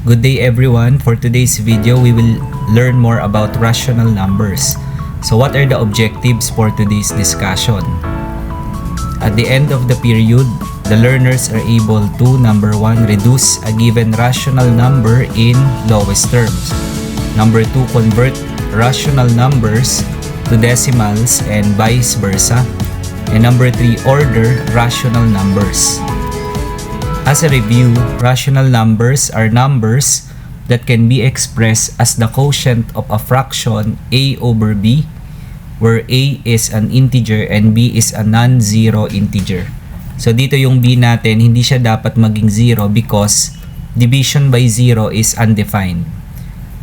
Good day everyone. For today's video, we will learn more about rational numbers. So what are the objectives for today's discussion? At the end of the period, the learners are able to, number 1, reduce a given rational number in lowest terms. Number 2, convert rational numbers to decimals and vice versa. And number 3, order rational numbers. As a review, rational numbers are numbers that can be expressed as the quotient of a fraction a over b, where a is an integer and b is a non-zero integer. So dito yung b natin, hindi siya dapat maging 0 because division by 0 is undefined.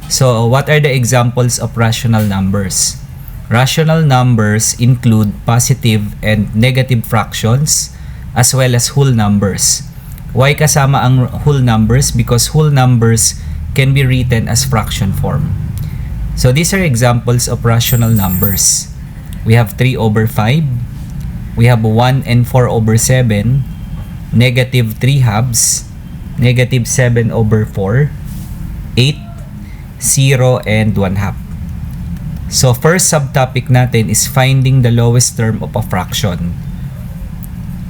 So what are the examples of rational numbers? Rational numbers include positive and negative fractions as well as whole numbers. Why kasama ang whole numbers? Because whole numbers can be written as fraction form. So these are examples of rational numbers. We have 3 over 5. We have 1 and 4 over 7. Negative 3 halves. Negative 7 over 4. 8, 0, and 1 half. So first subtopic natin is finding the lowest term of a fraction.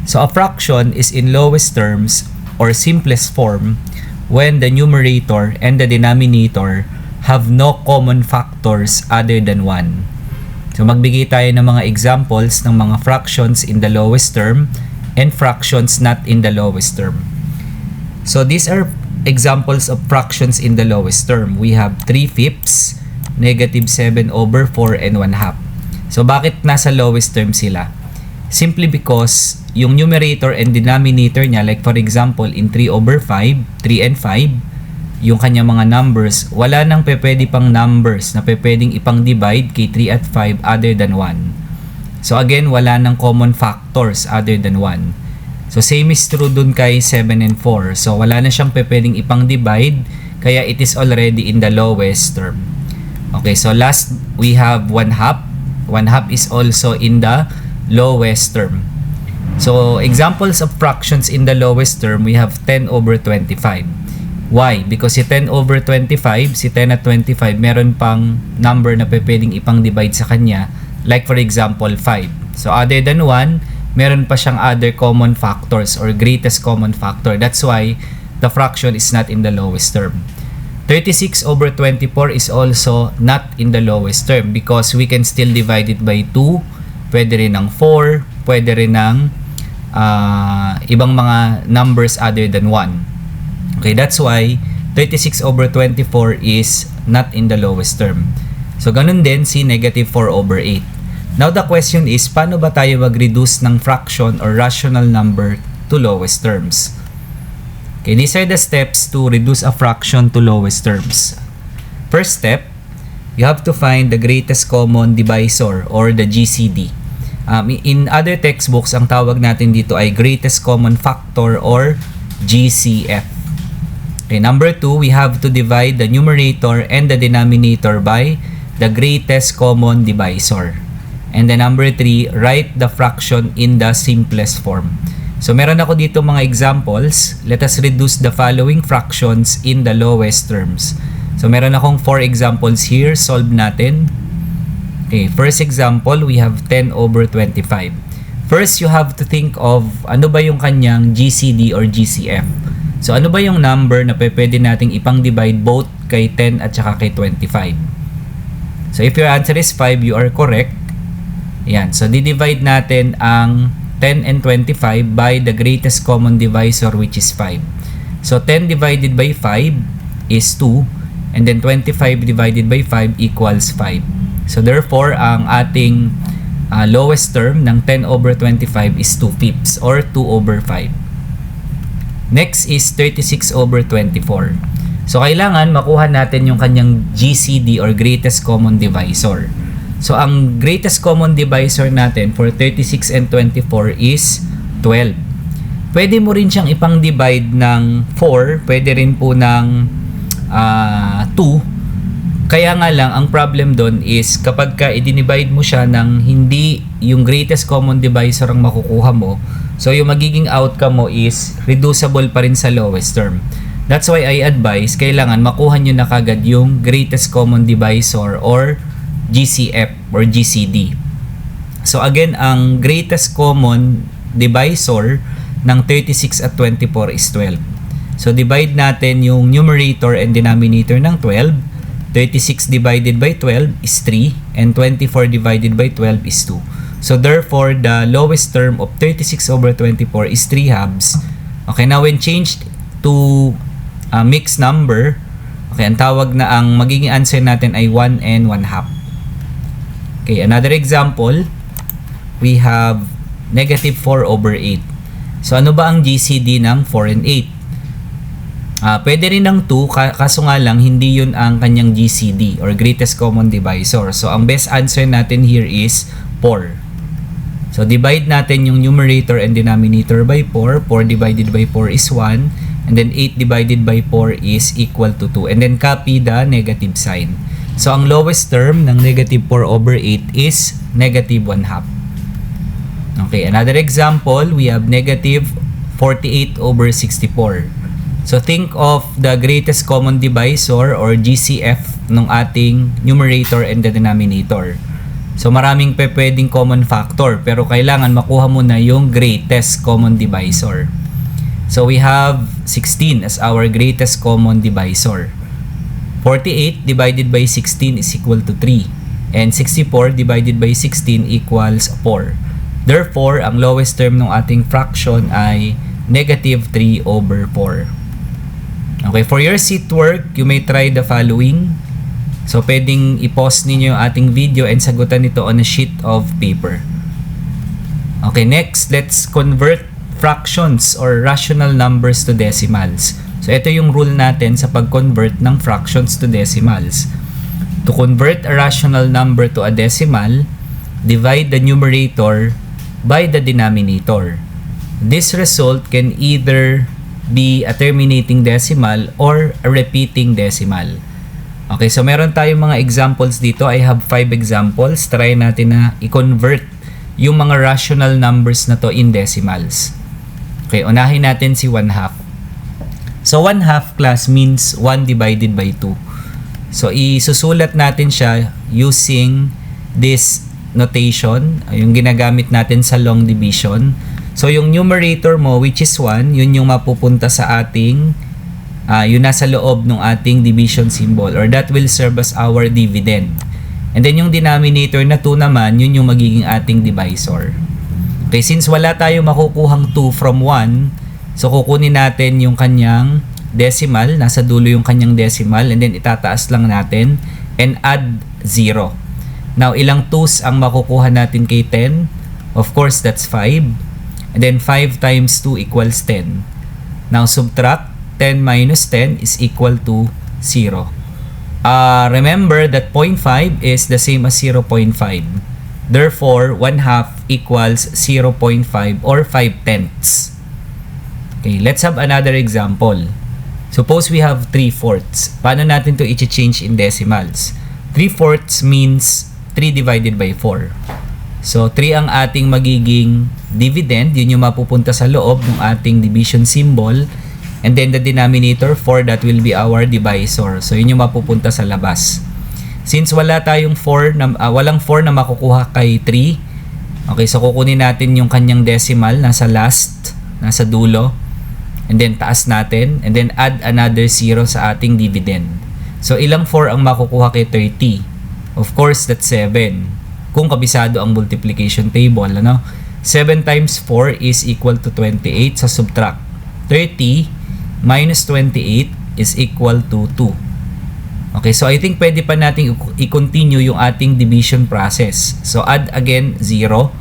So a fraction is in lowest terms or simplest form when the numerator and the denominator have no common factors other than 1. So magbigay tayo ng mga examples ng mga fractions in the lowest term and fractions not in the lowest term. So these are examples of fractions in the lowest term. We have 3/5, negative 7 over 4, and 1 half. So bakit nasa lowest term sila? Simply because yung numerator and denominator niya, like for example in 3 over 5, 3 and 5, yung kanyang mga numbers, wala nang pwede pang numbers na pwedeng ipang-divide kay 3 at 5 other than 1. So again, wala nang common factors other than 1. So same is true dun kay 7 and 4. So wala na siyang pwedeng ipang-divide, kaya it is already in the lowest term. Okay, so last we have 1 half. 1 half is also in the lowest term. So examples of fractions in the lowest term, we have 10 over 25. Why? Because si 10 over 25, si 10 at 25, meron pang number na pwedeng ipang-divide sa kanya. Like for example, 5. So other than 1, meron pa siyang other common factors or greatest common factor. That's why the fraction is not in the lowest term. 36 over 24 is also not in the lowest term because we can still divide it by 2. Pwede rin ng 4, pwede rin ng ibang mga numbers other than 1. Okay, that's why 36 over 24 is not in the lowest term. So, ganun din si negative 4 over 8. Now, the question is, paano ba tayo mag-reduce ng fraction or rational number to lowest terms? Okay, these are the steps to reduce a fraction to lowest terms. First step, you have to find the greatest common divisor or the GCD. In other textbooks, ang tawag natin dito ay greatest common factor or GCF. Okay, number 2, we have to divide the numerator and the denominator by the greatest common divisor. And then number 3, write the fraction in the simplest form. So meron ako dito mga examples. Let us reduce the following fractions in the lowest terms. So meron akong 4 examples here. Solve natin. Okay, first example, we have 10 over 25. First, you have to think of ano ba yung kanyang GCD or GCF. So ano ba yung number na pwede nating ipang-divide both kay 10 at saka kay 25. So if your answer is 5, you are correct. Ayan, so di-divide natin ang 10 and 25 by the greatest common divisor which is 5. So 10 divided by 5 is 2 and then 25 divided by 5 equals 5. So therefore, ang ating lowest term ng 10 over 25 is 2/5 or 2 over 5. Next is 36 over 24. So kailangan makuha natin yung kanyang GCD or greatest common divisor. So ang greatest common divisor natin for 36 and 24 is 12. Pwede mo rin siyang ipang-divide ng 4, pwede rin po ng 2. Kaya nga lang, ang problem doon is kapag ka i-divide mo siya ng hindi yung greatest common divisor ang makukuha mo, so yung magiging outcome mo is reducible pa rin sa lowest term. That's why I advise, kailangan makuha nyo na kagad yung greatest common divisor or GCF or GCD. So again, ang greatest common divisor ng 36 at 24 is 12. So divide natin yung numerator and denominator ng 12. 36 divided by 12 is 3 and 24 divided by 12 is 2. So therefore, the lowest term of 36 over 24 is 3 halves. Okay, now when changed to mixed number, okay, ang tawag na ang magiging answer natin ay 1 and 1 half. Okay, another example, we have negative 4 over 8. So ano ba ang GCD ng 4 and 8? Pwede rin ng 2, kaso nga lang hindi yun ang kanyang GCD or greatest common divisor. So ang best answer natin here is 4. So divide natin yung numerator and denominator by 4. 4 divided by 4 is 1. And then 8 divided by 4 is equal to 2. And then copy the negative sign. So ang lowest term ng negative 4 over 8 is negative 1 half. Okay, another example, we have negative 48 over 64. So think of the greatest common divisor or GCF ng ating numerator and the denominator. So maraming pwedeng common factor pero kailangan makuha mo na yung greatest common divisor. So we have 16 as our greatest common divisor. 48 divided by 16 is equal to 3. And 64 divided by 16 equals 4. Therefore, ang lowest term ng ating fraction ay negative 3 over 4. Okay, for your seat work, you may try the following. So pwedeng i-pause ninyo yung ating video and sagutan ito on a sheet of paper. Okay, next, let's convert fractions or rational numbers to decimals. So ito yung rule natin sa pag-convert ng fractions to decimals. To convert a rational number to a decimal, divide the numerator by the denominator. This result can either be a terminating decimal or a repeating decimal. Okay, so meron tayong mga examples dito. I have 5 examples. Try natin na i-convert yung mga rational numbers na to in decimals. Okay, unahin natin si 1 half. So 1 half class means 1 divided by 2. So isusulat natin siya using this notation, yung ginagamit natin sa long division. So yung numerator mo which is 1, yun yung mapupunta sa ating yun nasa loob ng ating division symbol or that will serve as our dividend. And then yung denominator na 2 naman, yun yung magiging ating divisor. Okay, since wala tayong makukuhang 2 from 1, so kukunin natin yung kanyang decimal, nasa dulo yung kanyang decimal, and then itataas lang natin and add 0. Now, ilang 2's ang makukuha natin kay 10? Of course, that's 5. And then 5 times 2 equals 10. Now, subtract 10 minus 10 is equal to 0. Remember that 0.5 is the same as 0.5. Therefore, 1 half equals 0.5 or 5 tenths. Okay, let's have another example. Suppose we have 3/4. Paano natin to i-change in decimals? 3/4 means 3 divided by 4. So, 3 ang ating magiging dividend. Yun yung mapupunta sa loob ng ating division symbol. And then the denominator 4, that will be our divisor. So, yun yung mapupunta sa labas. Since wala tayong 4 na, walang 4 na makukuha kay 3, okay, so kukunin natin yung kanyang decimal, nasa last, nasa dulo, and then taas natin, and then add another 0 sa ating dividend. So, ilang 4 ang makukuha kay 30? Of course, that's 7. Kung kabisado ang multiplication table, ano? 7 times 4 is equal to 28. So, subtract. 30 minus 28 is equal to 2. Okay, so I think pwede pa natin i-continue yung ating division process. So, add again 0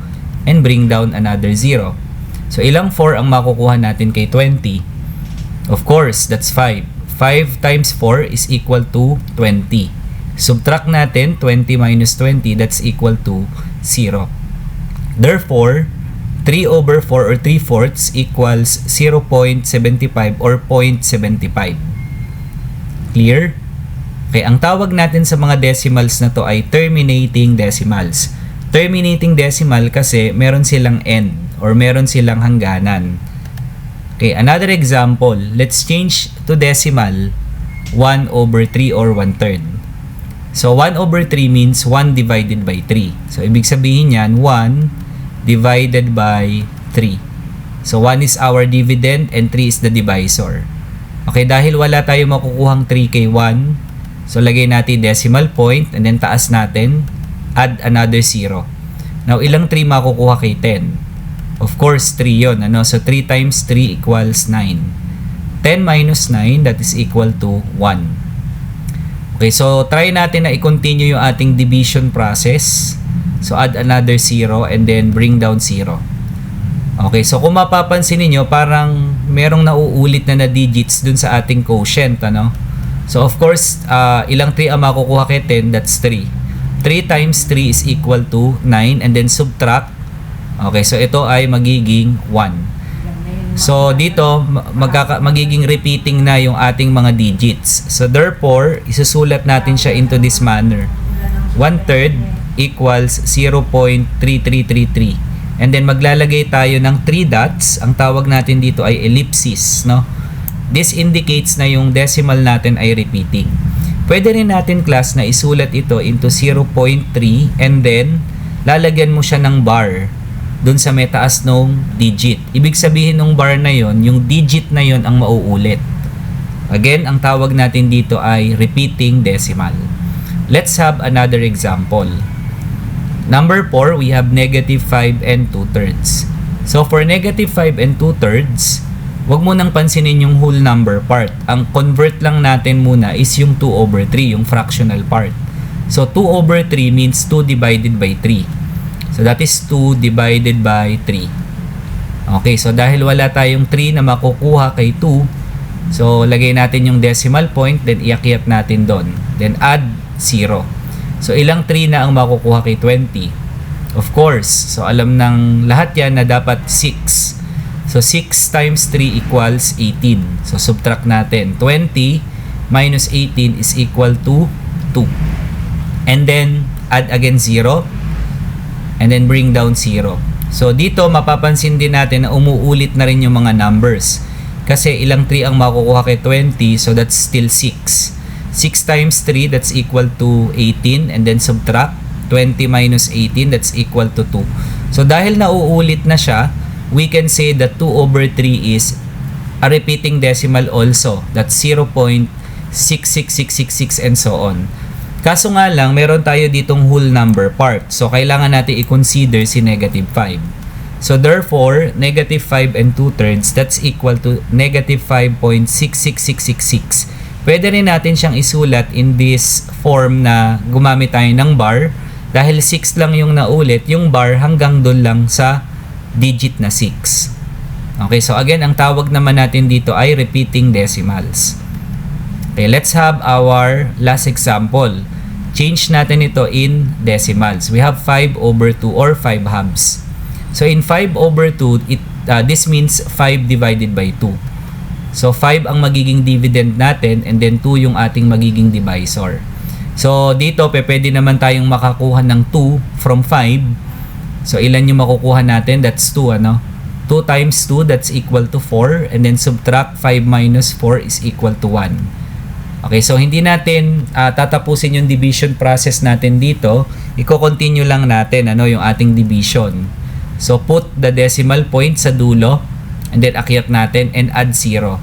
and bring down another 0. So, ilang 4 ang makukuha natin kay 20? Of course, that's 5. 5 times 4 is equal to 20. Subtract natin 20 minus 20, that's equal to 0. Therefore, 3 over 4 or 3/4 equals 0.75 or 0.75. Clear? Okay, ang tawag natin sa mga decimals na to ay terminating decimals. Terminating decimal kasi meron silang end or meron silang hangganan. Okay, another example. Let's change to decimal 1/3 or 1/3. So 1/3 means 1 divided by 3. So ibig sabihin yan 1 divided by 3. So 1 is our dividend and 3 is the divisor. Okay, dahil wala tayo makukuhang 3 kay 1, so lagay natin decimal point and then taas natin, add another 0. Now ilang 3 makukuha kay 10? Of course, 3 yun. Ano? So 3 times 3 equals 9. 10 minus 9, that is equal to 1. Okay, so try natin na i-continue yung ating division process. So add another 0 and then bring down 0. Okay, so kung mapapansin niyo parang merong nauulit na digits dun sa ating quotient, ano? So of course, ilang 3 ang makukuha kay 10? That's 3. 3 times 3 is equal to 9 and then subtract. Okay, so ito ay magiging 1. So dito magiging repeating na yung ating mga digits. So therefore, isusulat natin siya into this manner. 1/3 equals 0.3333. And then maglalagay tayo ng 3 dots. Ang tawag natin dito ay ellipsis, no? This indicates na yung decimal natin ay repeating. Pwede rin natin class na isulat ito into 0.3 and then lalagyan mo siya ng bar dun sa may taas nung digit. Ibig sabihin nung bar na yon, yung digit na yon ang mauulit. Again, ang tawag natin dito ay repeating decimal. Let's have another example. Number 4, we have negative 5 and 2/3. So for negative 5 and 2/3, wag mo nang pansinin yung whole number part. Ang convert lang natin muna is yung 2/3, yung fractional part. So 2/3 means 2 divided by 3. So that is 2 divided by 3. Okay, so dahil wala tayong 3 na makukuha kay 2, so lagay natin yung decimal point, then iakyat natin doon. Then add 0. So ilang 3 na ang makukuha kay 20? Of course, so alam ng lahat yan na dapat 6. So 6 times 3 equals 18. So subtract natin. 20 minus 18 is equal to 2. And then add again 0. And then bring down 0. So dito mapapansin din natin na umuulit na rin yung mga numbers. Kasi ilang 3 ang makukuha kay 20, so that's still 6. 6 times 3, that's equal to 18. And then subtract 20 minus 18, that's equal to 2. So dahil nauulit na siya, we can say that 2/3 is a repeating decimal also. That's 0.66666 and so on. Kaso nga lang, meron tayo ditong whole number part. So, kailangan natin i-consider si negative 5. So, therefore, negative 5 and 2/3, that's equal to negative 5.66666. Pwede rin natin siyang isulat in this form na gumamit tayo ng bar. Dahil 6 lang yung naulit, yung bar hanggang doon lang sa digit na 6. Okay, so again, ang tawag naman natin dito ay repeating decimals. Okay, let's have our last example. Change natin ito in decimals. We have 5/2 or 5 halves. So in 5/2, this means 5 divided by 2. So 5 ang magiging dividend natin and then 2 yung ating magiging divisor. So dito pwede naman tayong makakuha ng 2 from 5. So ilan yung makukuha natin? That's 2, ano? 2 times 2, that's equal to 4. And then subtract 5 minus 4 is equal to 1. Okay, so hindi natin tatapusin yung division process natin dito. Iko-continue lang natin yung ating division. So put the decimal point sa dulo and then akyat natin and add 0.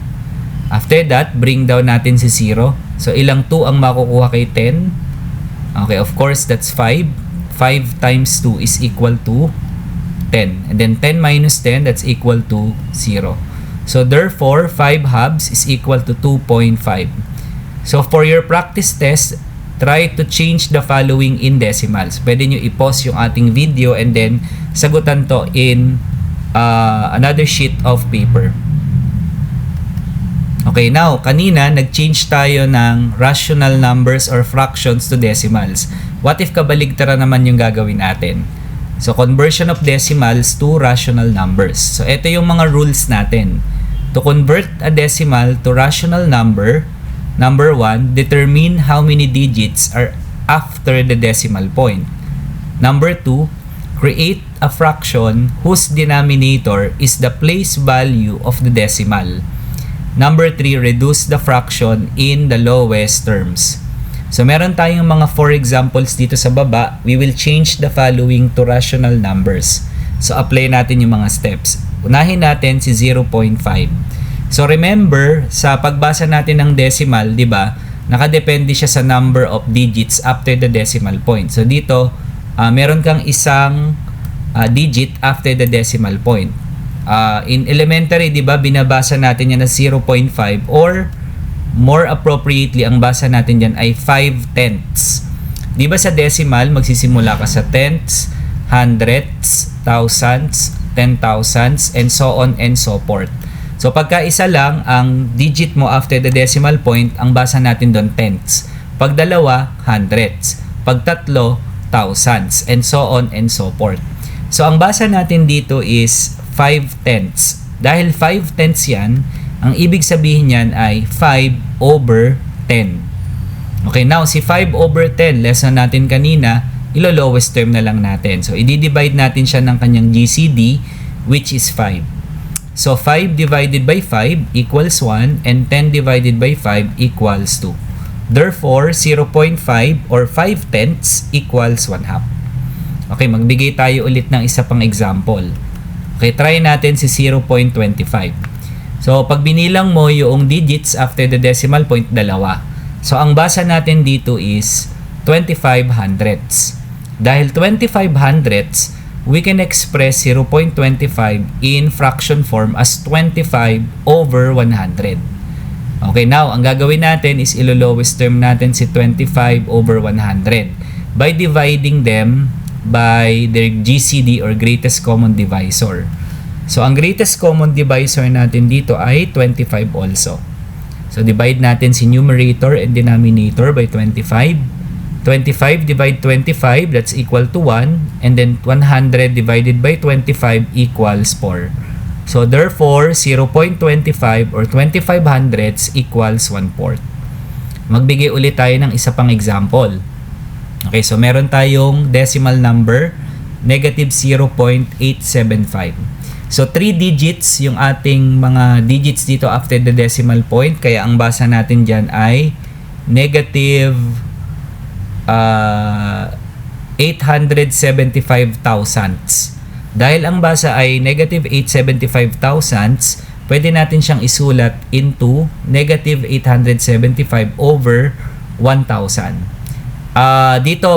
After that, bring down natin si 0. So ilang 2 ang makukuha kay 10? Okay, of course, that's 5. 5 times 2 is equal to 10. And then 10 minus 10, that's equal to 0. So therefore, 5 halves is equal to 2.5. So for your practice test, try to change the following in decimals. Pwede nyo i-pause yung ating video and then sagutan to in another sheet of paper. Okay, now, kanina, nag-change tayo ng rational numbers or fractions to decimals. What if kabaligtaran naman yung gagawin natin? So, conversion of decimals to rational numbers. So, ito yung mga rules natin. To convert a decimal to rational number, number 1, determine how many digits are after the decimal point. Number 2, create a fraction whose denominator is the place value of the decimal. Number 3, reduce the fraction in the lowest terms. So meron tayong mga 4 examples dito sa baba. We will change the following to rational numbers. So apply natin yung mga steps. Unahin natin si 0.5. So remember, sa pagbasa natin ng decimal, di ba, nakadepende siya sa number of digits after the decimal point. So dito, meron kang isang digit after the decimal point. In elementary, di ba, binabasa natin yan na 0.5 or more appropriately, ang basa natin dyan ay 5/10. Di ba sa decimal, magsisimula ka sa tenths, hundredths, thousands, 10,000s, and so on and so forth. So pagka isa lang ang digit mo after the decimal point, ang basa natin doon tenths. Pag dalawa, hundredths. Pag tatlo, thousands, and so on and so forth. So ang basa natin dito is 5/10. Dahil 5/10 yan, ang ibig sabihin niyan ay 5/10. Okay, now si 5/10, lesson natin kanina, ilo-lowest term na lang natin. So i-divide natin siya ng kanyang GCD, which is 5. So 5 divided by 5 equals 1 and 10 divided by 5 equals 2. Therefore, 0.5 or 5/10 equals 1/2. Okay, magbigay tayo ulit ng isa pang example. Okay, try natin si 0.25. So, pag binilang mo yung digits after the decimal point, dalawa. So, ang basa natin dito is 25 hundredths. Dahil 25 hundredths, we can express 0.25 in fraction form as 25/100. Okay, now, ang gagawin natin is ilo-lowest term natin si 25/100 by dividing them by their GCD or greatest common divisor. So, ang greatest common divisor natin dito ay 25 also. So, divide natin si numerator and denominator by 25. 25 divide 25, that's equal to 1. And then 100 divided by 25 equals 4. So, therefore, 0.25 or 25 hundredths equals 1/4. Magbigay ulit tayo ng isa pang example. Okay, so meron tayong decimal number, negative 0.875. So, 3 digits yung ating mga digits dito after the decimal point. Kaya ang basa natin dyan ay negative 875 thousandths. Dahil ang basa ay negative 875 thousandths, pwede natin siyang isulat into negative 875/1000. Dito,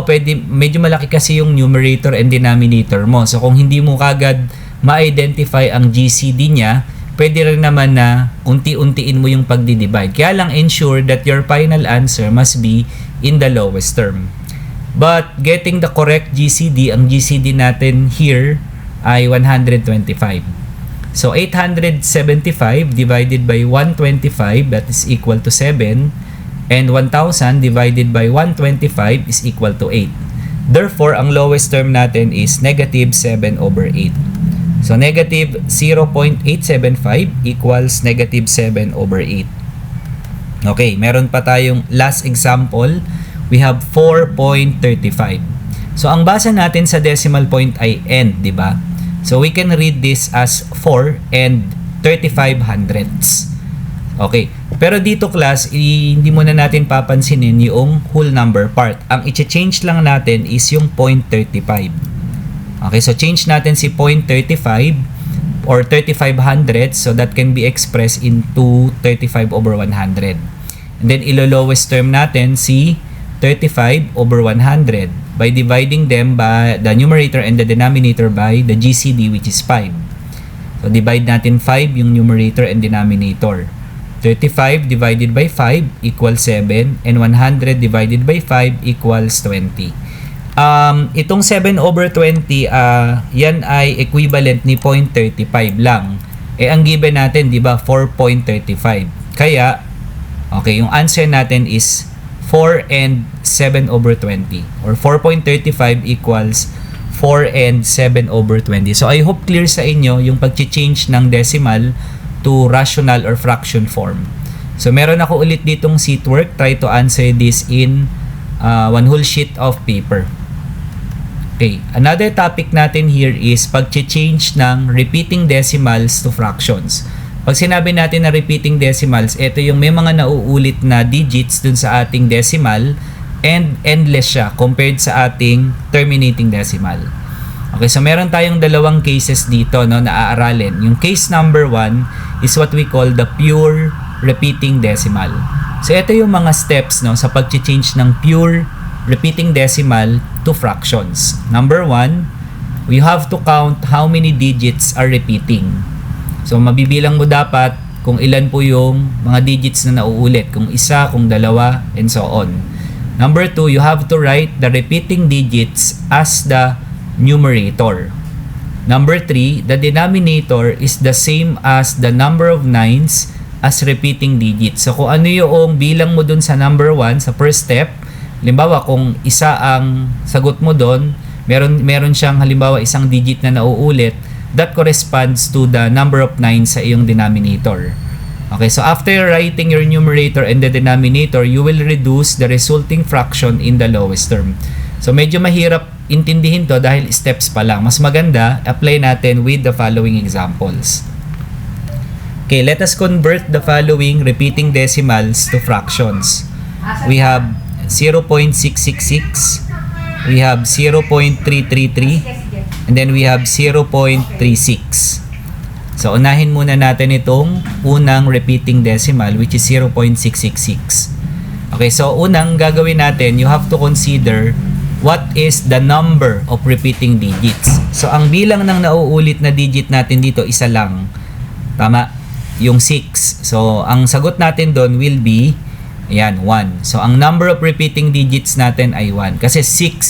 medyo malaki kasi yung numerator and denominator mo. So, kung hindi mo kagad ma-identify ang GCD niya, pwede rin naman na unti-untiin mo yung pagdi-divide. Kaya lang ensure that your final answer must be in the lowest term. But getting the correct GCD, ang GCD natin here ay 125. So 875 divided by 125, that is equal to 7. And 1,000 divided by 125 is equal to 8. Therefore, ang lowest term natin is negative 7/8. So, negative 0.875 equals negative 7/8. Okay, meron pa tayong last example. We have 4.35. So, ang basa natin sa decimal point ay end, di ba? So, we can read this as 4 and 35 hundredths. Okay, pero dito class, hindi muna natin papansinin yung whole number part. Ang i-change lang natin is yung 0.35. Okay, so change natin si 0.35 or 35 hundredths, so that can be expressed into 35/100. And then ilo-lowest term natin si 35/100 by dividing them by the numerator and the denominator by the GCD, which is 5. So divide natin 5 yung numerator and denominator. 35 divided by 5 equals 7 and 100 divided by 5 equals 20. Itong 7/20, yan ay equivalent ni 0.35 lang. Ang given natin, di ba, 4.35. Kaya, okay, yung answer natin is 4 and 7/20 or 4.35 equals 4 and 7/20. So, I hope clear sa inyo yung pag-change ng decimal to rational or fraction form. So, meron ako ulit ditong sheet work. Try to answer this in one whole sheet of paper. Okay, another topic natin here is pag-change ng repeating decimals to fractions. Pag sinabi natin na repeating decimals, ito yung may mga nauulit na digits dun sa ating decimal and endless siya compared sa ating terminating decimal. Okay, so meron tayong dalawang cases dito no, na aaralin. Yung case number 1 is what we call the pure repeating decimal. So ito yung mga steps no, sa pag-change ng pure repeating decimal to fractions. Number 1, we have to count how many digits are repeating. So mabibilang mo dapat kung ilan po yung mga digits na nauulit, kung isa, kung dalawa, and so on. Number 2, you have to write the repeating digits as the numerator. Number 3, the denominator is the same as the number of nines as repeating digits. So kung ano yung bilang mo dun sa number 1 sa first step, halimbawa kung isa ang sagot mo doon, meron siyang halimbawa isang digit na nauulit, that corresponds to the number of 9 sa iyong denominator. Okay, so after writing your numerator and the denominator, you will reduce the resulting fraction in the lowest term. So medyo mahirap intindihin to dahil steps pa lang. Mas maganda, apply natin with the following examples. Okay, let us convert the following repeating decimals to fractions. We have 0.666, we have 0.333, and then we have 0.36. So, unahin muna natin itong unang repeating decimal, which is 0.666. Okay, so unang gagawin natin, you have to consider what is the number of repeating digits. So, ang bilang ng nauulit na digit natin dito, isa lang. Tama? Yung 6. So, ang sagot natin doon will be ayan, 1. So, ang number of repeating digits natin ay 1. Kasi 6.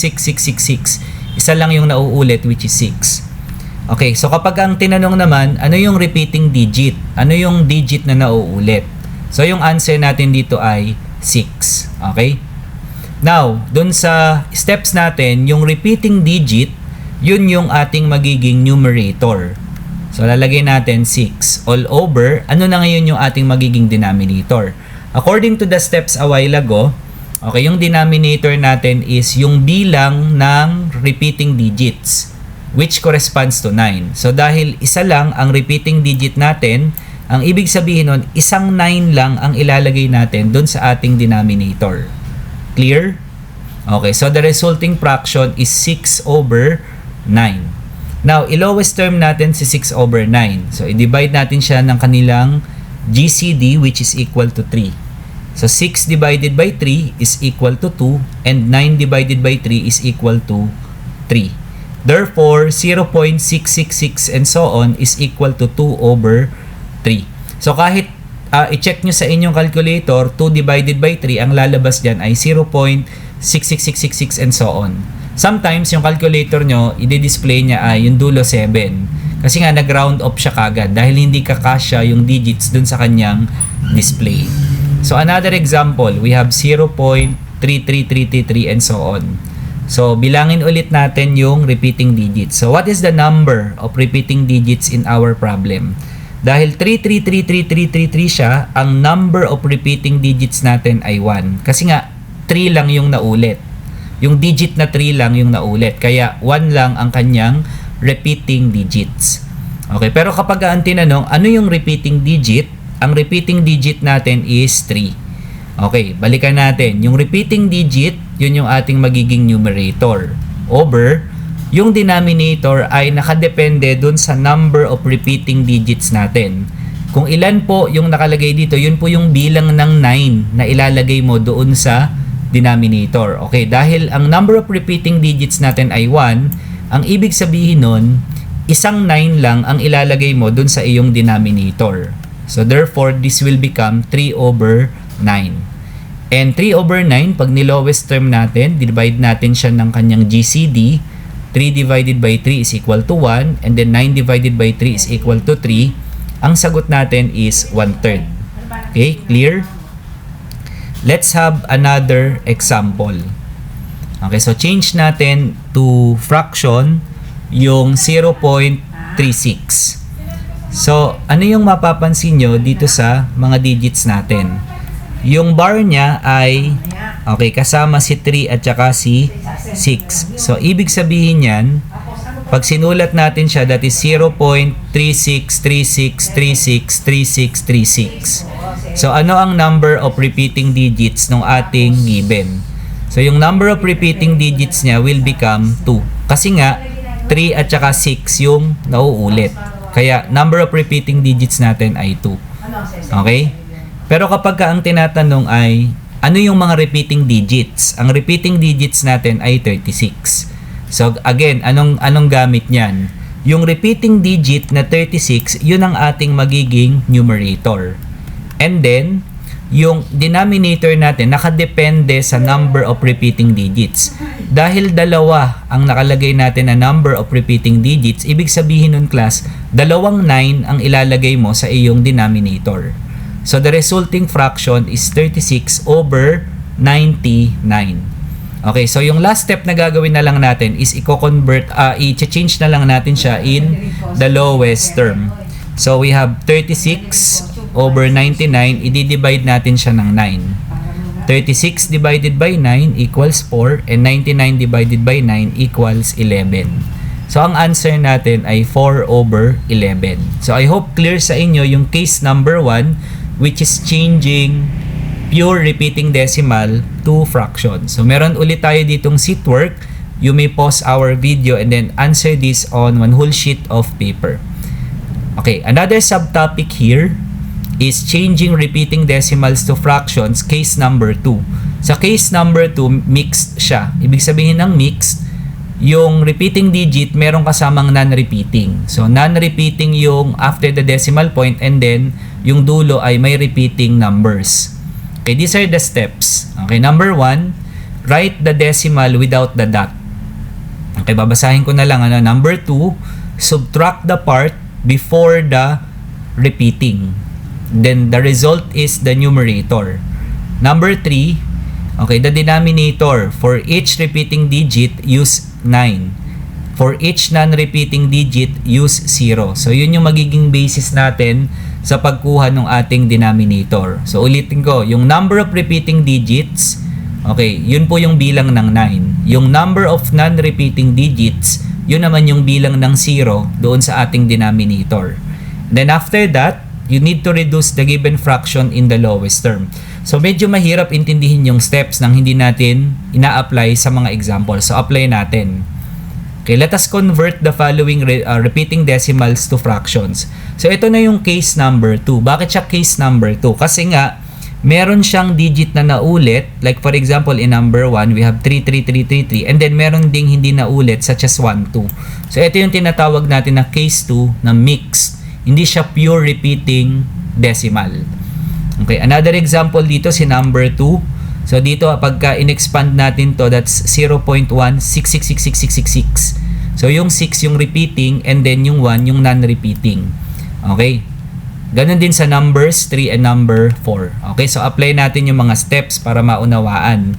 Isa lang yung nauulit, which is 6. Okay, so kapag ang tinanong naman, ano yung repeating digit? Ano yung digit na nauulit? So, yung answer natin dito ay 6. Okay? Now, dun sa steps natin, yung repeating digit, yun yung ating magiging numerator. So, lalagay natin 6 all over. Ano na ngayon yung ating magiging denominator? According to the steps a while ago, okay, yung denominator natin is yung bilang ng repeating digits, which corresponds to 9. So, dahil isa lang ang repeating digit natin, ang ibig sabihin nun, isang 9 lang ang ilalagay natin dun sa ating denominator. Clear? Okay, so the resulting fraction is 6 over 9. Now, i-lowest term natin si 6 over 9. So, i-divide natin siya ng kanilang GCD, which is equal to 3. So, 6 divided by 3 is equal to 2, and 9 divided by 3 is equal to 3. Therefore, 0.666 and so on is equal to 2 over 3. So, kahit i-check nyo sa inyong calculator, 2 divided by 3, ang lalabas dyan ay 0.66666 and so on. Sometimes, yung calculator nyo, i-display niya ay yung dulo 7. Kasi nga, nag-round off siya kagad dahil hindi kakasya yung digits dun sa kanyang display. So, another example, we have 0.33333 and so on. So, bilangin ulit natin yung repeating digits. So, what is the number of repeating digits in our problem? Dahil 3333333 siya, ang number of repeating digits natin ay 1. Kasi nga, 3 lang yung naulit. Yung digit na 3 lang yung naulit. Kaya 1 lang ang kanyang repeating digits. Okay, pero kapag ang tinanong, ano yung repeating digit? Ang repeating digit natin is 3. Okay, balikan natin. Yung repeating digit, yun yung ating magiging numerator. Over, yung denominator ay nakadepende dun sa number of repeating digits natin. Kung ilan po yung nakalagay dito, yun po yung bilang ng 9 na ilalagay mo doon sa denominator. Okay, dahil ang number of repeating digits natin ay 1, ang ibig sabihin nun, isang 9 lang ang ilalagay mo dun sa iyong denominator. So therefore, this will become 3 over 9. And 3 over 9, pag nilowest term natin, divide natin siya ng kanyang GCD. 3 divided by 3 is equal to 1, and then 9 divided by 3 is equal to 3. Ang sagot natin is 1/3. Okay, clear? Let's have another example. Okay, so change natin to fraction yung 0.36. So, ano yung mapapansin nyo dito sa mga digits natin? Yung bar niya ay Okay, kasama si 3 at saka si 6. So, ibig sabihin yan, pag sinulat natin siya, that is 0.3636363636. So, ano ang number of repeating digits ng ating given? So, yung number of repeating digits niya will become 2. Kasi nga, 3 at saka 6 yung nauulit. Kaya, number of repeating digits natin ay 2. Okay? Pero kapag ang tinatanong ay, ano yung mga repeating digits? Ang repeating digits natin ay 36. So, again, anong gamit niyan? Yung repeating digit na 36, yun ang ating magiging numerator. And then, yung denominator natin nakadepende sa number of repeating digits. Dahil dalawa ang nakalagay natin na number of repeating digits, ibig sabihin nun class, dalawang 9 ang ilalagay mo sa iyong denominator. So the resulting fraction is 36 over 99. Okay, so yung last step na gagawin na lang natin is i-change na lang natin siya in the lowest term. So we have 36 over 99, i-divide natin siya ng 9. 36 divided by 9 equals 4 and 99 divided by 9 equals 11. So ang answer natin ay 4 over 11. So I hope clear sa inyo yung case number 1, which is changing pure repeating decimal to fraction. So meron ulit tayo ditong seat work. You may pause our video and then answer this on one whole sheet of paper. Okay, another subtopic here is changing repeating decimals to fractions, case number 2. Sa case number 2, mixed siya. Ibig sabihin ng mixed, yung repeating digit meron kasamang non-repeating. So non-repeating yung after the decimal point and then yung dulo ay may repeating numbers. Okay, these are the steps. Okay, number 1, write the decimal without the dot. Okay, babasahin ko na lang. Number 2, subtract the part before the repeating. Then the result is the numerator. Number 3, okay, the denominator. For each repeating digit, use 9. For each non-repeating digit, use 0. So, yun yung magiging basis natin sa pagkuha ng ating denominator. So, ulitin ko, yung number of repeating digits, okay, yun po yung bilang ng 9. Yung number of non-repeating digits, yun naman yung bilang ng 0 doon sa ating denominator. Then after that, you need to reduce the given fraction in the lowest term. So, medyo mahirap intindihin yung steps nang hindi natin ina-apply sa mga examples. So, apply natin. Okay, let us convert the following repeating decimals to fractions. So, ito na yung case number 2. Bakit siya case number 2? Kasi nga, meron siyang digit na naulit. Like for example, in number 1, we have 33333. And then, meron ding hindi naulit such as 1, 2. So, ito yung tinatawag natin na case 2 na mixed. Hindi siya pure repeating decimal. Okay, another example dito si number 2. So dito pagka in-expand natin to, that's 0.1666666. So yung 6 yung repeating and then yung 1 yung non-repeating. Okay? Ganon din sa numbers 3 and number 4. Okay, so apply natin yung mga steps para maunawaan.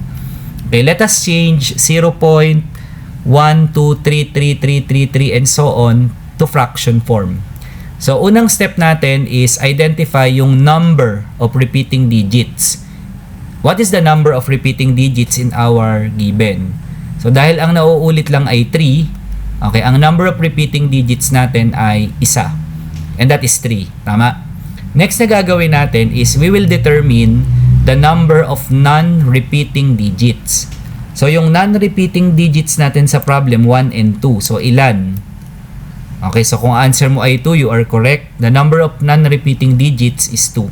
Okay, let us change 0.1233333 and so on to fraction form. So, unang step natin is identify yung number of repeating digits. What is the number of repeating digits in our given? So, dahil ang nauulit lang ay 3, okay, ang number of repeating digits natin ay 1. And that is 3. Tama? Next na gagawin natin is we will determine the number of non-repeating digits. So, yung non-repeating digits natin sa problem 1 and 2. So, ilan? Okay, so kung answer mo ay 2, you are correct. The number of non-repeating digits is 2.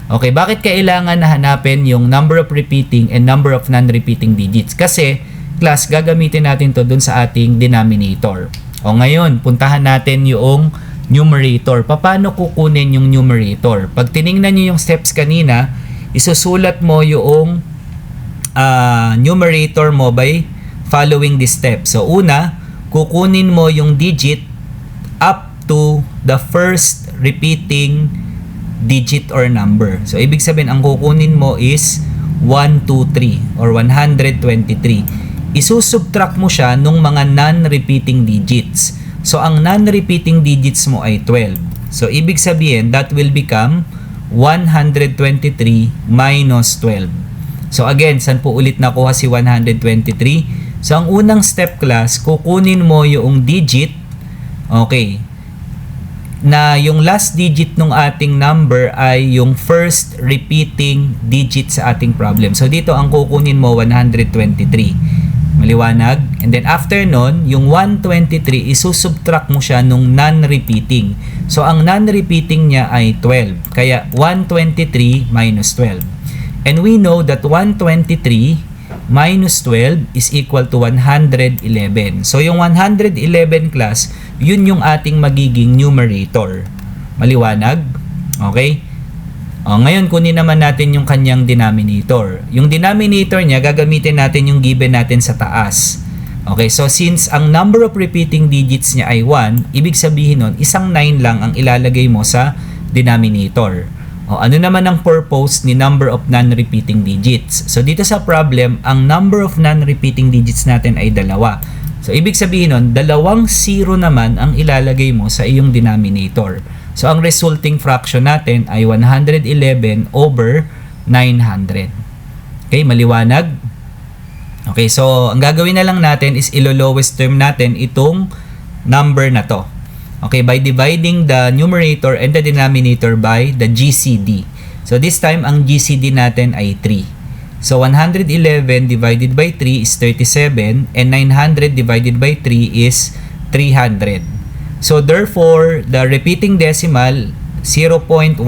Okay, bakit kailangan na hanapin yung number of repeating and number of non-repeating digits? Kasi, class, gagamitin natin to dun sa ating denominator. O ngayon, puntahan natin yung numerator. Paano kukunin yung numerator? Pag tiningnan nyo yung steps kanina, isusulat mo yung numerator mo by following this step. So, una, kukunin mo yung digit up to the first repeating digit or number. So, ibig sabihin, ang kukunin mo is 123 or 123. Isusubtract mo siya nung mga non-repeating digits. So, ang non-repeating digits mo ay 12. So, ibig sabihin, that will become 123 minus 12. So again, saan po ulit nakuha si 123? So ang unang step class, kukunin mo yung digit, okay, na yung last digit ng ating number ay yung first repeating digit sa ating problem. So dito ang kukunin mo 123. Maliwanag? And then after nun, yung 123, isusubtract mo siya nung non-repeating. So ang non-repeating niya ay 12. Kaya 123 minus 12. And we know that 123 minus 12 is equal to 111. So yung 111 class, yun yung ating magiging numerator. Maliwanag? Okay? Ngayon, kunin naman natin yung kanyang denominator. Yung denominator niya, gagamitin natin yung given natin sa taas. Okay, so since ang number of repeating digits niya ay 1, ibig sabihin nun, isang 9 lang ang ilalagay mo sa denominator. Ano naman ang purpose ni number of non-repeating digits? So dito sa problem, ang number of non-repeating digits natin ay 2. So ibig sabihin nun, 2 0 naman ang ilalagay mo sa iyong denominator. So ang resulting fraction natin ay 111 over 900. Okay, maliwanag? Okay, so ang gagawin na lang natin is ilo-lowest term natin itong number na to. Okay, by dividing the numerator and the denominator by the GCD. So this time, ang GCD natin ay 3. So 111 divided by 3 is 37 and 900 divided by 3 is 300. So therefore, the repeating decimal 0.1233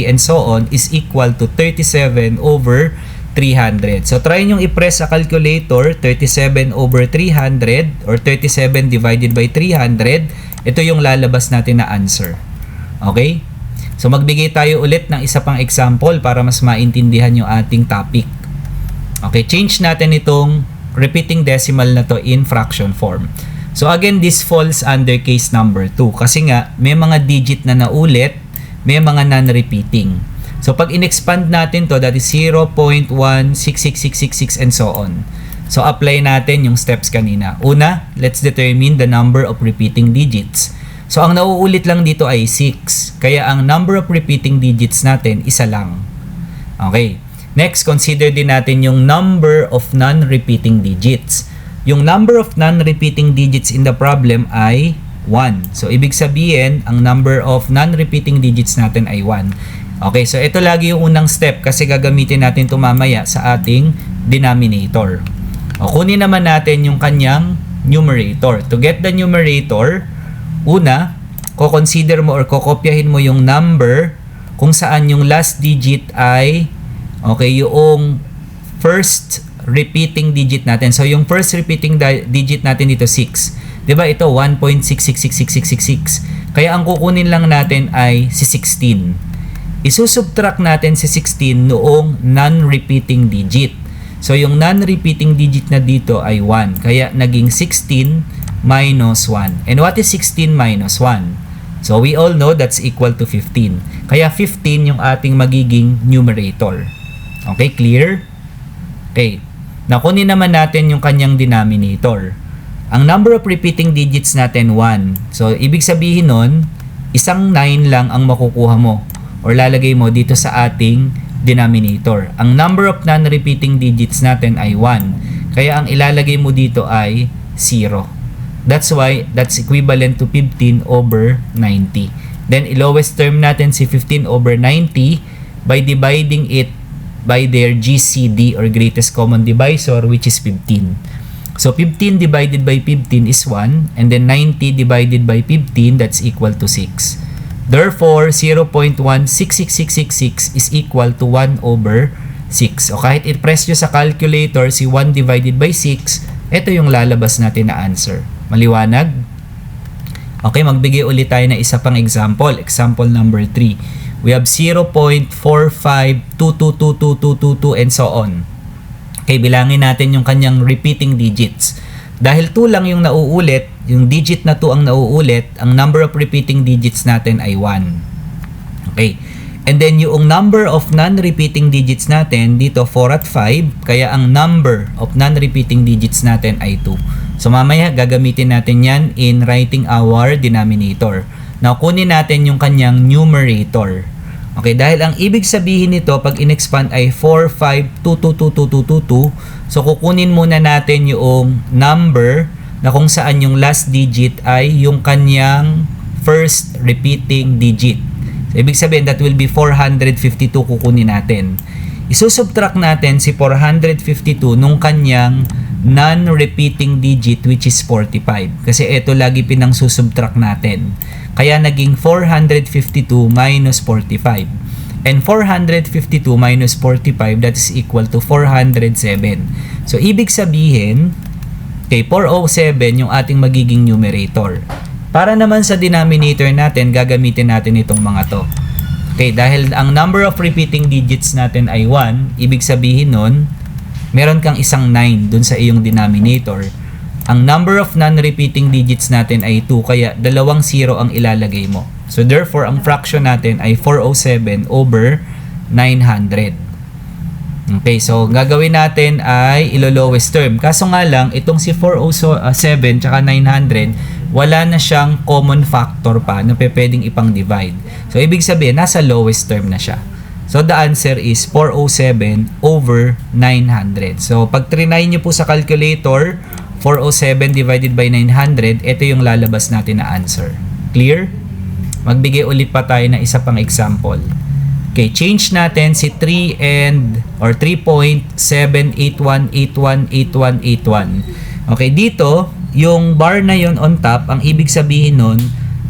and so on is equal to 37 over 300. So try nyo i-press sa calculator 37 over 300 or 37 divided by 300. Ito yung lalabas natin na answer. Okay? So magbigay tayo ulit ng isa pang example para mas maintindihan yung ating topic. Okay, change natin itong repeating decimal na to in fraction form. So again, this falls under case number 2 kasi nga may mga digit na naulit, may mga non-repeating. So pag in-expand natin to, that is 0.166666 and so on. So apply natin yung steps kanina. Una, let's determine the number of repeating digits. So ang nauulit lang dito ay 6. Kaya ang number of repeating digits natin, isa lang. Okay. Next, consider din natin yung number of non-repeating digits. Yung number of non-repeating digits in the problem ay 1. So ibig sabihin, ang number of non-repeating digits natin ay 1. Okay, so ito lagi yung unang step kasi gagamitin natin ito mamaya sa ating denominator. Kunin naman natin yung kanyang numerator. To get the numerator, una, ko-consider mo or kokopyahin mo yung number kung saan yung last digit ay yung first repeating digit natin. So yung first repeating digit natin dito 6. 'Di ba ito 1.666666. Kaya ang kukunin lang natin ay si 16. Isusubtract natin si 16 noong non-repeating digit. So yung non-repeating digit na dito ay 1. Kaya naging 16 minus 1. And what is 16 minus 1? So we all know that's equal to 15. Kaya 15 yung ating magiging numerator. Okay, clear? Okay. Nakunin naman natin yung kanyang denominator. Ang number of repeating digits natin 1. So ibig sabihin nun, isang 9 lang ang makukuha mo or lalagay mo dito sa ating denominator. Ang number of non-repeating digits natin ay 1. Kaya ang ilalagay mo dito ay 0. That's why that's equivalent to 15 over 90. Then i-lowest term natin si 15 over 90 by dividing it by their GCD or greatest common divisor, which is 15. So 15 divided by 15 is 1 and then 90 divided by 15, that's equal to 6. Therefore, 0.166666 is equal to 1 over 6. O kahit i-press nyo sa calculator si 1 divided by 6, ito yung lalabas natin na answer. Maliwanag? Okay, magbigay ulit tayo na isa pang example. Example number 3. We have 0.45222222 and so on. Okay, bilangin natin yung kanyang repeating digits. Dahil 2 lang yung nauulit, yung digit na 2 ang nauulit, ang number of repeating digits natin ay 1. Okay. And then yung number of non-repeating digits natin, dito 4 at 5, kaya ang number of non-repeating digits natin ay 2. So mamaya gagamitin natin yan in writing our denominator. Now kunin natin yung kanyang numerator. Okay, dahil ang ibig sabihin nito pag in-expand ay 4, 5, 2, 2, 2, 2, 2, 2, 2. So kukunin muna natin yung number na kung saan yung last digit ay yung kanyang first repeating digit. So, ibig sabihin that will be 452 kukunin natin. Isusubtract natin si 452 nung kanyang non-repeating digit which is 45. Kasi ito lagi pinang susubtract natin. Kaya naging 452 minus 45. And 452 minus 45, that is equal to 407. So, ibig sabihin, okay, 407 yung ating magiging numerator. Para naman sa denominator natin, gagamitin natin itong mga to. Okay, dahil ang number of repeating digits natin ay 1, ibig sabihin nun, meron kang isang 9 dun sa iyong denominator. Ang number of non-repeating digits natin ay 2, kaya dalawang 0 ang ilalagay mo. So therefore, ang fraction natin ay 407 over 900. Okay, so gagawin natin ay ilo-lowest term. Kaso nga lang, itong si 407 tsaka 900, wala na siyang common factor pa na pwedeng ipang-divide. So, ibig sabihin, nasa lowest term na siya. So, the answer is 407 over 900. So, pag trinay nyo po sa calculator, 407 divided by 900, ito yung lalabas natin na answer. Clear? Magbigay ulit pa tayo ng isa pang example. Okay, change natin si 3.781818181. Okay, dito, yung bar na yon on top, ang ibig sabihin nun,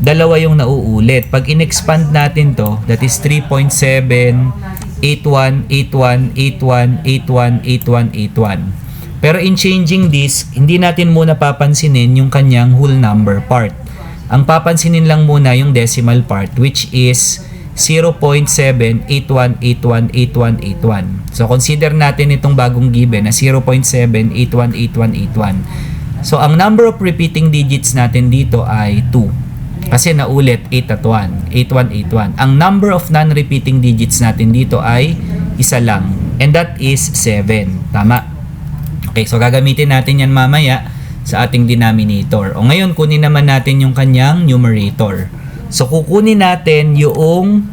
dalawa yung nauulit. Pag in-expand natin to, that is 3.7818181818181. Pero in changing this, hindi natin muna papansinin yung kanyang whole number part. Ang papansinin lang muna yung decimal part, which is 0.781818181. So consider natin itong bagong given na 0.7818181. So, ang number of repeating digits natin dito ay 2. Kasi naulit 8 at 1. 8181. Ang number of non-repeating digits natin dito ay isa lang. And that is 7. Tama. Okay, so gagamitin natin yan mamaya sa ating denominator. O ngayon, kunin naman natin yung kanyang numerator. So, kukunin natin yung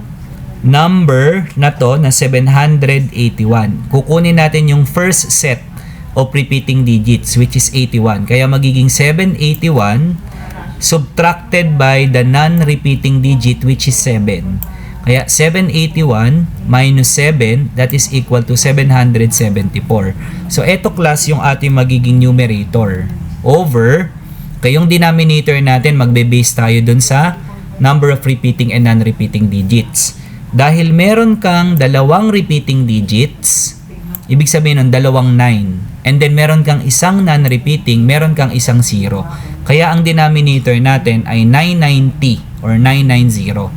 number na to na 781. Kukunin natin yung first set of repeating digits which is 81. Kaya magiging 781 subtracted by the non-repeating digit which is 7. Kaya 781 minus 7, that is equal to 774. So eto class yung ating magiging numerator over kayong denominator natin, magbe-base tayo dun sa number of repeating and non-repeating digits. Dahil meron kang dalawang repeating digits, ibig sabihin nun dalawang 9. And then meron kang isang non-repeating, meron kang isang 0. Kaya ang denominator natin ay 990 or 990.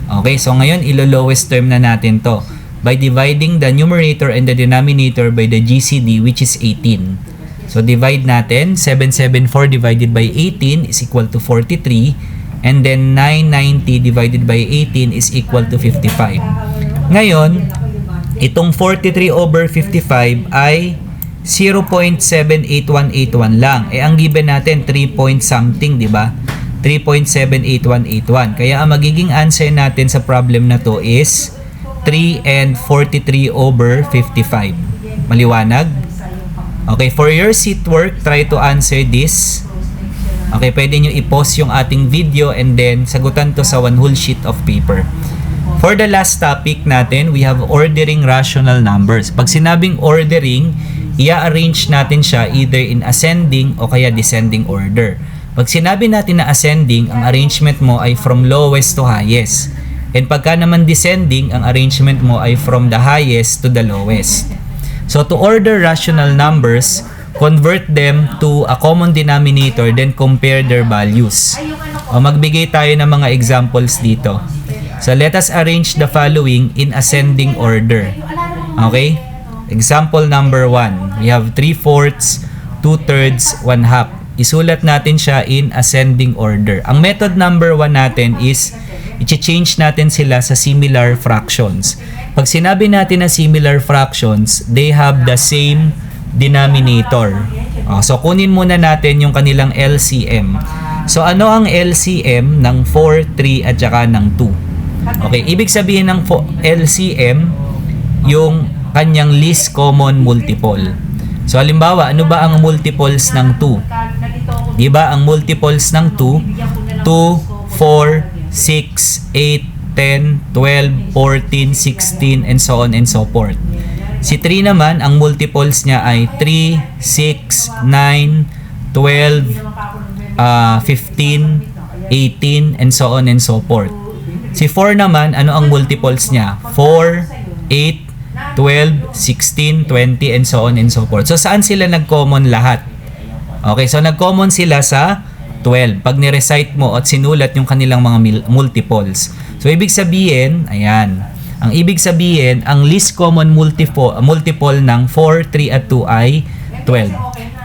Okay, so ngayon ilo-lowest term na natin to by dividing the numerator and the denominator by the GCD which is 18. So divide natin, 774 divided by 18 is equal to 43, and then 990 divided by 18 is equal to 55. Ngayon, itong 43 over 55 ay 0.78181 lang. Eh, ang given natin, 3 point something, di ba? 3.78181. Kaya ang magiging answer natin sa problem na to is 3 and 43 over 55. Maliwanag? Okay, for your seat work, try to answer this. Okay, pwede nyo i-pause yung ating video and then sagutan to sa one whole sheet of paper. For the last topic natin, we have ordering rational numbers. Pag sinabing ordering, i-arrange natin siya either in ascending o kaya descending order. Pag sinabi natin na ascending, ang arrangement mo ay from lowest to highest. And pagka naman descending, ang arrangement mo ay from the highest to the lowest. So to order rational numbers, convert them to a common denominator, then compare their values. O magbigay tayo ng mga examples dito. So let us arrange the following in ascending order. Okay? Example number 1. We have 3/4, 2/3, 1/2. Isulat natin siya in ascending order. Ang method number 1 natin is i-change natin sila sa similar fractions. Pag sinabi natin na similar fractions, they have the same denominator. So kunin muna natin yung kanilang LCM. So ano ang LCM ng 4, 3 at saka ng 2? Okay, ibig sabihin ng LCM, yung kanyang least common multiple. So halimbawa, ano ba ang multiples ng 2? Di ba ang multiples ng 2? 2, 4, 6, 8, 10, 12, 14, 16, and so on and so forth. Si 3 naman, ang multiples niya ay 3, 6, 9, 12, 15, 18, and so on and so forth. Si 4 naman, ano ang multiples niya? 4, 8, 12, 16, 20, and so on and so forth. So, saan sila nag-common lahat? Okay, so nag-common sila sa 12. Pag ni-recite mo at sinulat yung kanilang mga multiples. So, ibig sabihin, ayan. Ang ibig sabihin, ang least common multiple ng 4, 3, at 2 ay 12.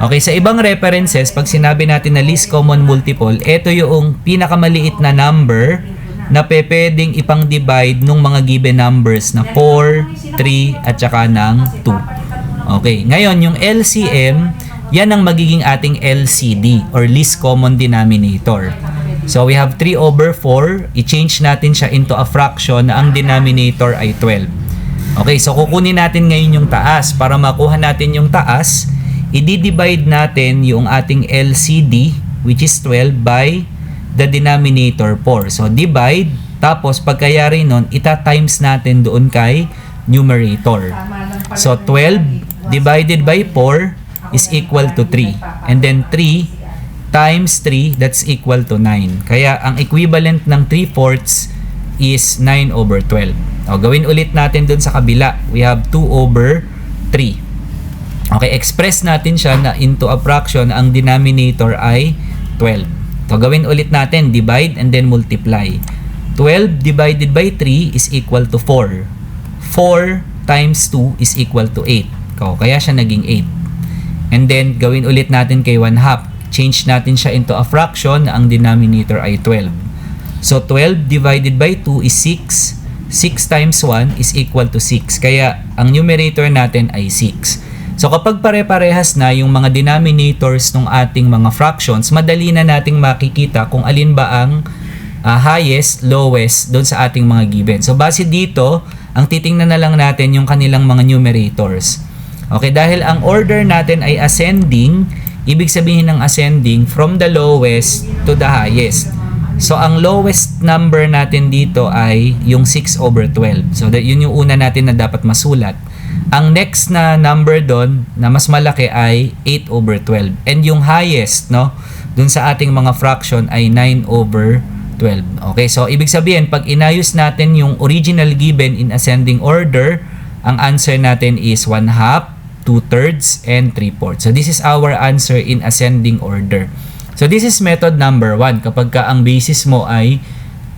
Okay, sa ibang references, pag sinabi natin na least common multiple, ito yung pinakamaliit na number na pwedeng ipang-divide ng mga given numbers na 4, 3, at saka ng 2. Okay, ngayon yung LCM, yan ang magiging ating LCD or least common denominator. So we have 3 over 4, i-change natin siya into a fraction na ang denominator ay 12. Okay, so kukunin natin ngayon yung taas. Para makuha natin yung taas, i-divide natin yung ating LCD, which is 12, by the denominator 4. So divide, tapos pagkayari nun, ita-times natin doon kay numerator. So 12 divided by 4 is equal to 3. And then 3 times 3, that's equal to 9. Kaya ang equivalent ng 3/4 is 9 over 12. O, gawin ulit natin dun sa kabila. We have 2 over 3. Okay, express natin siya na into a fraction na ang denominator ay 12. So, gawin ulit natin. Divide and then multiply. 12 divided by 3 is equal to 4. 4 times 2 is equal to 8. O, kaya siya naging 8. And then, gawin ulit natin kay 1/2. Change natin siya into a fraction na ang denominator ay 12. So, 12 divided by 2 is 6. 6 times 1 is equal to 6. Kaya, ang numerator natin ay 6. So, kapag pare-parehas na yung mga denominators ng ating mga fractions, madali na nating makikita kung alin ba ang highest, lowest doon sa ating mga given. So, base dito, ang titingnan na lang natin yung kanilang mga numerators. Okay, dahil ang order natin ay ascending, ibig sabihin ng ascending from the lowest to the highest. So, ang lowest number natin dito ay yung 6 over 12. So, yun yung una natin na dapat masulat. Ang next na number doon na mas malaki ay 8 over 12. And yung highest, no, dun sa ating mga fraction ay 9 over 12. Okay, so ibig sabihin, pag inayos natin yung original given in ascending order, ang answer natin is 1/2, 2/3, and 3/4. So this is our answer in ascending order. So this is method number 1 kapag ka ang basis mo ay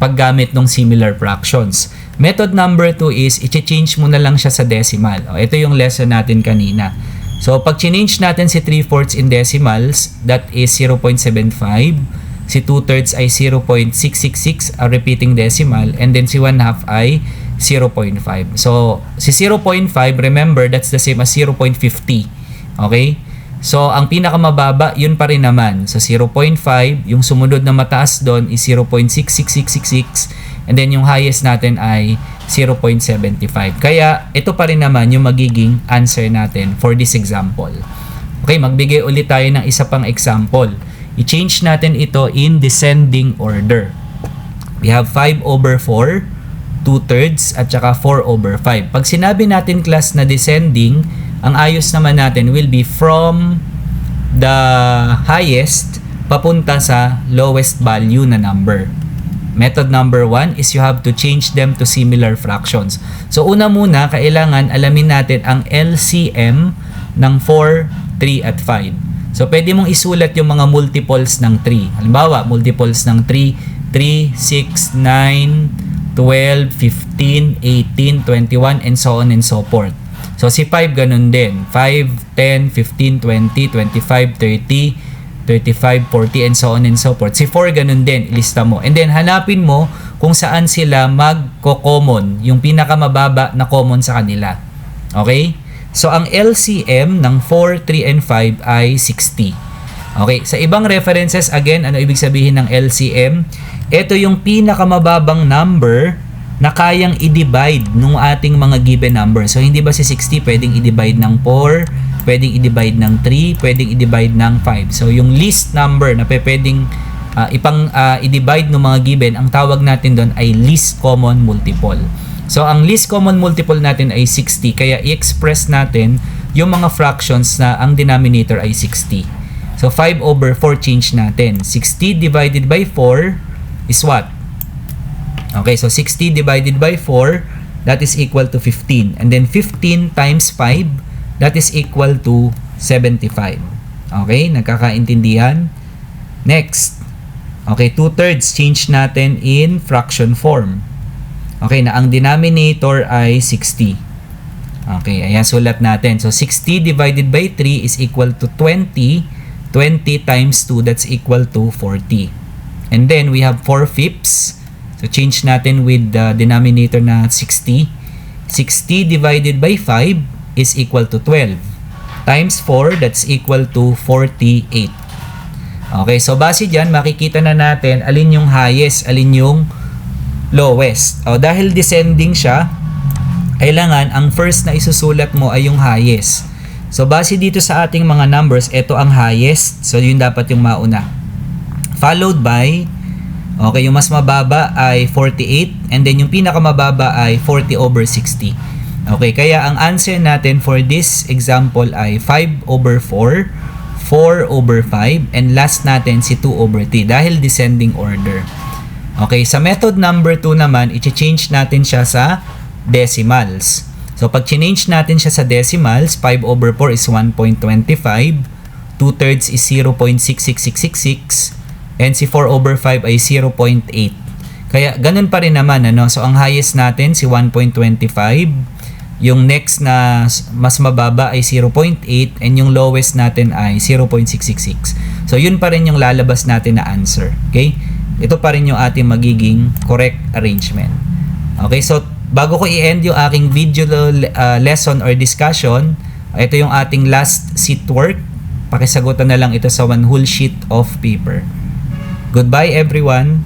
paggamit ng similar fractions. Method number 2 is i-change mo na lang siya sa decimal. O, ito yung lesson natin kanina. So pag change natin si 3/4 in decimals, that is 0.75. Si 2/3 ay 0.666, a repeating decimal, and then si 1/2 ay 0.5. So, si 0.5, remember, that's the same as 0.50. Okay? So, ang pinakamababa, yun pa rin naman. So, 0.5, yung sumunod na mataas doon is 0.66666, and then yung highest natin ay 0.75. Kaya, ito pa rin naman yung magiging answer natin for this example. Okay, magbigay ulit tayo ng isa pang example. I-change natin ito in descending order. We have 5 over 4, 2/3, at saka 4 over 5. Pag sinabi natin class na descending, ang ayos naman natin will be from the highest papunta sa lowest value na number. Method number 1 is you have to change them to similar fractions. So una muna, kailangan alamin natin ang LCM ng 4, 3, at 5. So pwede mong isulat yung mga multiples ng 3. Halimbawa, multiples ng 3, 6, 9, 12, 15, 18, 21, and so on and so forth. So, si 5 ganun din. 5, 10, 15, 20, 25, 30, 35, 40, and so on and so forth. Si 4 ganun din. Ilista mo. And then, hanapin mo kung saan sila magko-common. Yung pinakamababa na common sa kanila. Okay? So, ang LCM ng 4, 3, and 5 ay 60. Okay? Sa ibang references, again, ano ibig sabihin ng LCM? Ito yung pinakamababang number na kayang i-divide nung ating mga given number. So, hindi ba si 60 pwedeng i-divide ng 4, pwedeng i-divide ng 3, pwedeng i-divide ng 5. So, yung least number na pwedeng i-divide ng mga given, ang tawag natin doon ay least common multiple. So, ang least common multiple natin ay 60. Kaya, i-express natin yung mga fractions na ang denominator ay 60. So, 5 over 4 change natin. 60 divided by 4 is what? Okay, so 60 divided by 4, that is equal to 15. And then 15 times 5, that is equal to 75. Okay, nagkakaintindihan? Next. Okay, 2/3 change natin in fraction form. Okay, na ang denominator ay 60. Okay, ayan, sulat natin. So, 60 divided by 3 is equal to 20. 20 times 2, that's equal to 40. And then, we have 4/5. So, change natin with the denominator na 60. 60 divided by 5 is equal to 12. Times 4, that's equal to 48. Okay, so base dyan, makikita na natin alin yung highest, alin yung lowest. O, dahil descending siya, kailangan ang first na isusulat mo ay yung highest. So, base dito sa ating mga numbers, ito ang highest. So, yun dapat yung mauna. Followed by, okay, yung mas mababa ay 48 and then yung pinakamababa ay 40 over 60. Okay, kaya ang answer natin for this example ay 5 over 4, 4 over 5, and last natin si 2 over 3 dahil descending order. Okay, sa method number 2 naman, i-change natin siya sa decimals. So, pag change natin siya sa decimals, 5 over 4 is 1.25, 2/3 is 0.66666, and si 4 over 5 ay 0.8. Kaya, ganun pa rin naman, ano? So, ang highest natin, si 1.25. Yung next na mas mababa ay 0.8. And yung lowest natin ay 0.666. So, yun pa rin yung lalabas natin na answer. Okay? Ito pa rin yung ating magiging correct arrangement. Okay? So, bago ko i-end yung aking video lesson or discussion, ito yung ating last sheet work. Pakisagutan na lang ito sa one whole sheet of paper. Goodbye everyone!